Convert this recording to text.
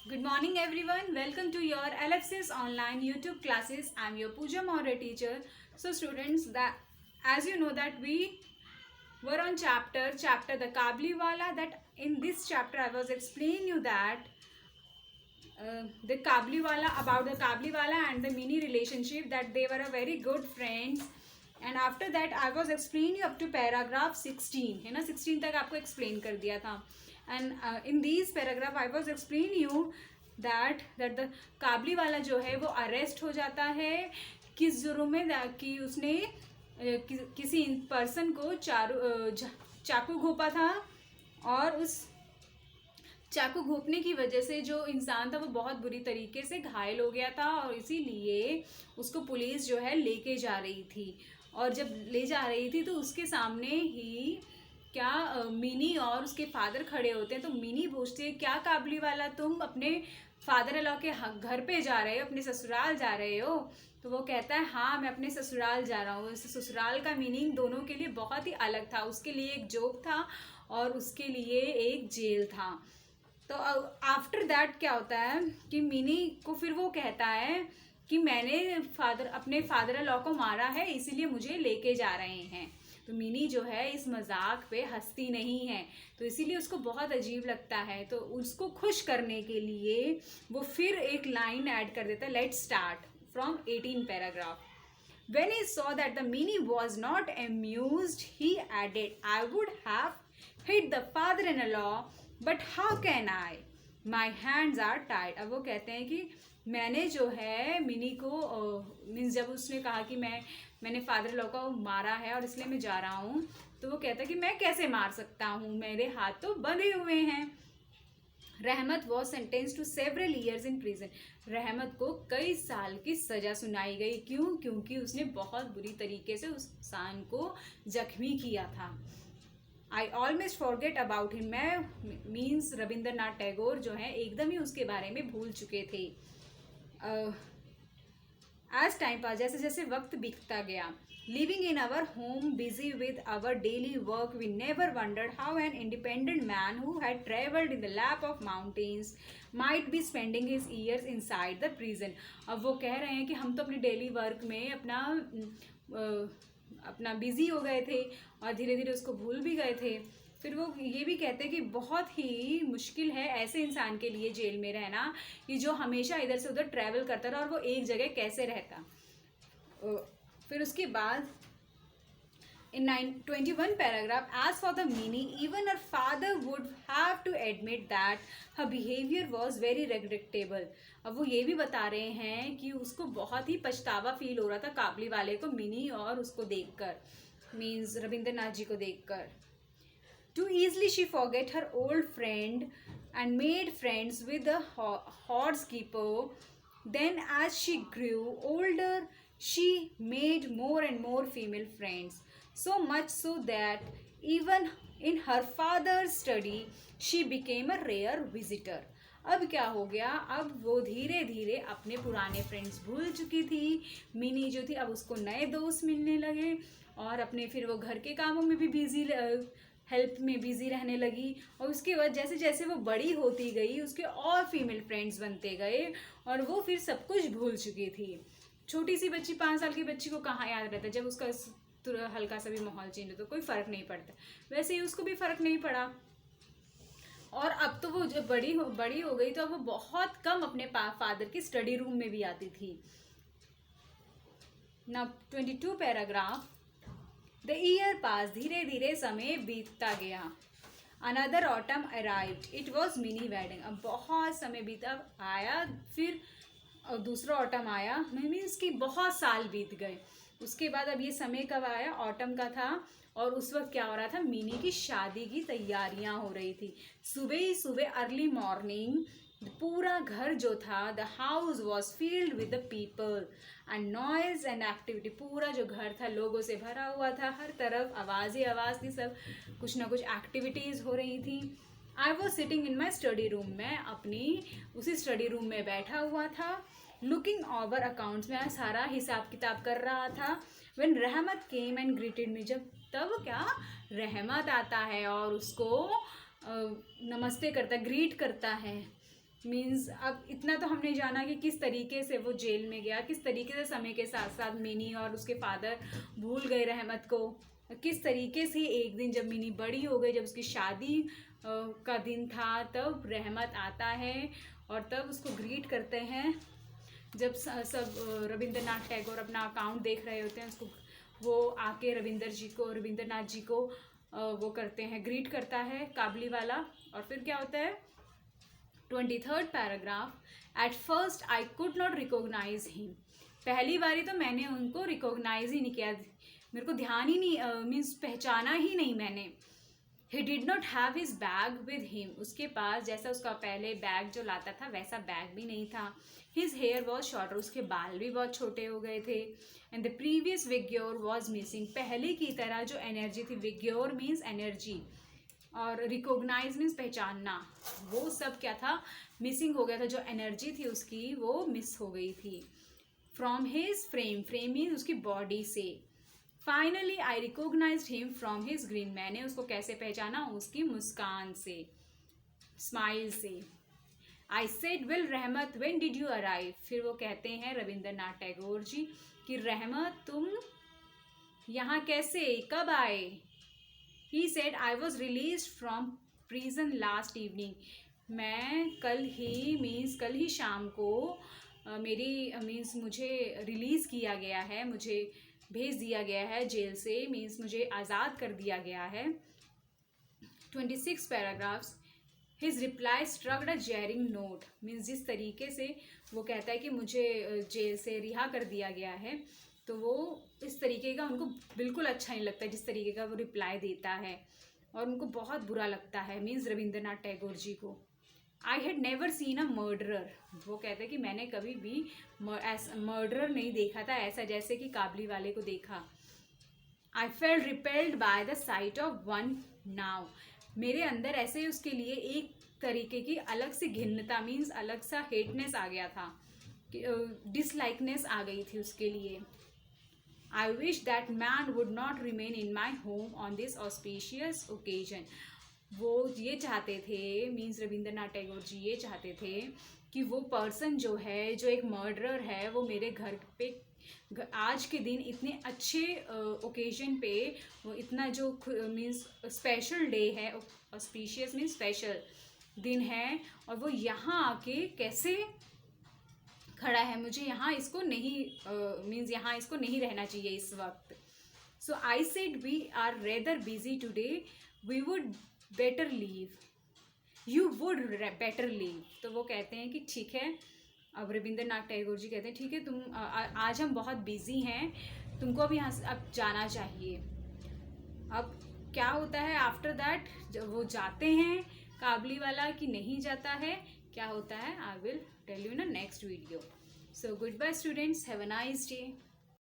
Good morning, everyone. Welcome to your LFCS online YouTube classes. I'm your Pooja Maurya teacher. So, students, that as you know that we were on chapter the Kabliwala. That in this chapter I was explaining you that the Kabliwala about the Kabliwala and the mini relationship, that they were a very good friends. And after that I was explaining you up to paragraph 16 है ना, 16 तक आपको explain कर दिया था. And in these paragraph I was explaining you that the काबलीवाला जो है वो अरेस्ट हो जाता है किस जुर्म में कि उसने किसी पर्सन को चाकू घोंपा था, और उस चाकू घोंपने की वजह से जो इंसान था वो बहुत बुरी तरीके से घायल हो गया था, और इसीलिए उसको पुलिस जो है लेके जा रही थी. और जब ले जा रही थी तो उसके सामने ही क्या मिनी और उसके फादर खड़े होते हैं. तो मिनी पूछती है, क्या काबलीवाला तुम अपने फादर अला के घर पे जा रहे हो, अपने ससुराल जा रहे हो? तो वो कहता है, हाँ मैं अपने ससुराल जा रहा हूँ. इस ससुराल का मीनिंग दोनों के लिए बहुत ही अलग था. उसके लिए एक जोक था और उसके लिए एक जेल था. तो आफ्टर दैट क्या होता है कि मिनी को फिर वो कहता है कि मैंने अपने फादर लॉ को मारा है, इसीलिए मुझे लेके जा रहे हैं. तो मिनी जो है इस मजाक पे हंसती नहीं है, तो इसीलिए उसको बहुत अजीब लगता है. तो उसको खुश करने के लिए वो फिर एक लाइन ऐड कर देता है. Let's start from 18 paragraph. When he saw that the Mini was not amused, he added, I would have hit the father-in-law, but how can I? My hands are tied. अब वो कहते हैं कि मैंने जो है मिनी को मीन्स जब उसने कहा कि मैंने फादर लॉ को मारा है और इसलिए मैं जा रहा हूँ, तो वो कहता है कि मैं कैसे मार सकता हूँ, मेरे हाथ तो बंधे हुए हैं. Rahmat was sentence to several years in prison. Rahmat को कई साल की सजा सुनाई गई. क्यों? क्योंकि उसने बहुत बुरी तरीके से उस इंसान को जख्मी किया था. I almost forget about him. मैं मीन्स रविंद्रनाथ टैगोर जो है एकदम ही उसके बारे में भूल चुके थे. एज टाइम पास, जैसे जैसे वक्त बीतता गया, living in our home busy with our daily work, we never wondered how an independent man who had travelled in the lap of mountains might be spending his years inside the prison. अब वो कह रहे हैं कि हम तो अपने daily work में अपना बिजी हो गए थे और धीरे धीरे उसको भूल भी गए थे. फिर वो ये भी कहते हैं कि बहुत ही मुश्किल है ऐसे इंसान के लिए जेल में रहना कि जो हमेशा इधर से उधर ट्रैवल करता रहा और वो एक जगह कैसे रहता. फिर उसके बाद in 21 paragraph, as for the Mini, even her father would have to admit that her behavior was very regrettable. अब वो ये भी बता रहे हैं कि उसको बहुत ही पछतावा फील हो रहा था काबली वाले को, मिनी और उसको देखकर, मीन्स रविंद्रनाथ जी को देखकर. Too easily she forget her old friend and made friends with the horse keeper. Then as she grew older, she made more and more female friends. So much so that even in her father's study, she became a rare visitor. अब क्या हो गया, अब वो धीरे धीरे अपने पुराने फ्रेंड्स भूल चुकी थी. मिनी जो थी अब उसको नए दोस्त मिलने लगे और अपने फिर वो घर के कामों में भी बिजी, हेल्प में बिजी रहने लगी. और उसके बाद जैसे जैसे वो बड़ी होती गई उसके और फीमेल फ्रेंड्स बनते गए और वो फिर सब कुछ भूल चुकी थी. छोटी सी बच्ची, 5 साल की बच्ची को कहाँ याद रहता है जब उसका हल्का सा भी माहौल चेंज हो तो कोई फ़र्क नहीं पड़ता. वैसे ही उसको भी फ़र्क नहीं पड़ा. और अब तो वो जब बड़ी हो गई तो अब वो बहुत कम अपने फादर की स्टडी रूम में भी आती थी. ना 22 पैराग्राफ. द ईयर पास, धीरे धीरे समय बीतता गया. Another autumn arrived, it was mini wedding. अब बहुत समय बीता आया, फिर दूसरा ऑटम आया, मीन्स कि बहुत साल बीत गए. उसके बाद अब ये समय कब आया, ऑटम का था. और उस वक्त क्या हो रहा था, मिनी की शादी की तैयारियां हो रही थी. सुबह ही सुबह अर्ली मॉर्निंग पूरा घर जो था, the house was field with the people and noise and activity. पूरा जो घर था लोगों से भरा हुआ था, हर तरफ आवाज़ ही आवाज़ थी, सब कुछ ना कुछ एक्टिविटीज़ हो रही थी. I was sitting in my study room, मैं अपनी उसी स्टडी रूम में बैठा हुआ था. लुकिंग ओवर अकाउंट्स, में सारा हिसाब किताब कर रहा था. व्हेन रहमत केम एंड ग्रीटेड मी, जब तब क्या रहमत आता है और उसको नमस्ते करता, ग्रीट करता है. मीन्स अब इतना तो हमने जाना कि किस तरीके से वो जेल में गया, किस तरीके से समय के साथ साथ मिनी और उसके फादर भूल गए रहमत को, किस तरीके से एक दिन जब मिनी बड़ी हो गई, जब उसकी शादी का दिन था, तब रहमत आता है और तब उसको ग्रीट करते हैं। जब सब रविंद्रनाथ टैगोर अपना अकाउंट देख रहे होते हैं, उसको वो आके रविंद्रनाथ जी को वो करते हैं, ग्रीट करता है काबली वाला। और फिर क्या होता है 23rd paragraph, at first I could not recognise him. पहली बारी तो मैंने उनको रिकॉग्नाइज ही नहीं किया, मेरे को ध्यान ही नहीं, मीन्स पहचाना ही नहीं मैंने। He did not have his bag with him, उसके पास जैसा उसका पहले बैग जो लाता था वैसा बैग भी नहीं था। हिज हेयर वॉज शॉर्टर, उसके बाल भी बहुत छोटे हो गए थे। And the previous vigour was missing, पहले की तरह जो एनर्जी थी, विग्योर मीन्स एनर्जी और रिकॉग्नाइज मीन्स पहचानना, वो सब क्या था, मिसिंग हो गया था। जो एनर्जी थी उसकी वो मिस हो गई थी। From his frame, frame means उसकी बॉडी से। Finally I recognised him from his grin, मैंने उसको कैसे पहचाना, उसकी मुस्कान से, स्माइल से। I said well Rahmat when did you arrive, फिर वो कहते हैं रविंद्रनाथ टैगोर जी कि रहमत तुम यहाँ कैसे, कब आए। He said I was release from prison last evening, मैं कल ही शाम को मीन्स मुझे रिलीज़ किया गया है, मुझे भेज दिया गया है जेल से, मीन्स मुझे आज़ाद कर दिया गया है। 26 पैराग्राफ्स, हिज रिप्लाई स्ट्रक्ड अ जेरिंग नोट, मीन्स जिस तरीके से वो कहता है कि मुझे जेल से रिहा कर दिया गया है, तो वो इस तरीके का उनको बिल्कुल अच्छा नहीं लगता जिस तरीके का वो रिप्लाई देता है, और उनको बहुत बुरा लगता है, मीन्स रविंद्रनाथ टैगोर जी को। I had never seen a murderer, वो कहते हैं कि मैंने कभी भी मर्डरर नहीं देखा था ऐसा जैसे कि काबली वाले को देखा। I felt repelled by the site of one now, मेरे अंदर ऐसे उसके लिए एक तरीके की अलग सी घिन्नता, मीन्स अलग सा हेटनेस आ गया था, डिसलाइकनेस आ गई थी उसके लिए। I wish that man would not remain in my home on this auspicious occasion, वो ये चाहते थे, मीन्स रविंद्रनाथ टैगोर जी ये चाहते थे कि वो पर्सन जो है, जो एक मर्डरर है, वो मेरे घर पे आज के दिन इतने अच्छे ओकेजन पे, वो इतना जो मीन्स स्पेशल डे है, ऑस्पिशियस मीन्स स्पेशल दिन है, और वो यहाँ आके कैसे खड़ा है, मुझे यहाँ इसको नहीं मीन्स यहाँ इसको नहीं रहना चाहिए इस वक्त। So I said we are rather busy today, we would better leave, you would better leave. तो वो कहते हैं कि ठीक है, अब रविंद्रनाथ टैगोर जी कहते हैं ठीक है, तुम आज हम बहुत बिजी हैं, तुमको अभी यहाँ से अब जाना चाहिए। अब क्या होता है आफ्टर दैट, जब वो जाते हैं काबली वाला कि नहीं जाता है, क्या होता है, I will tell you in next video. So good bye students, have a nice day.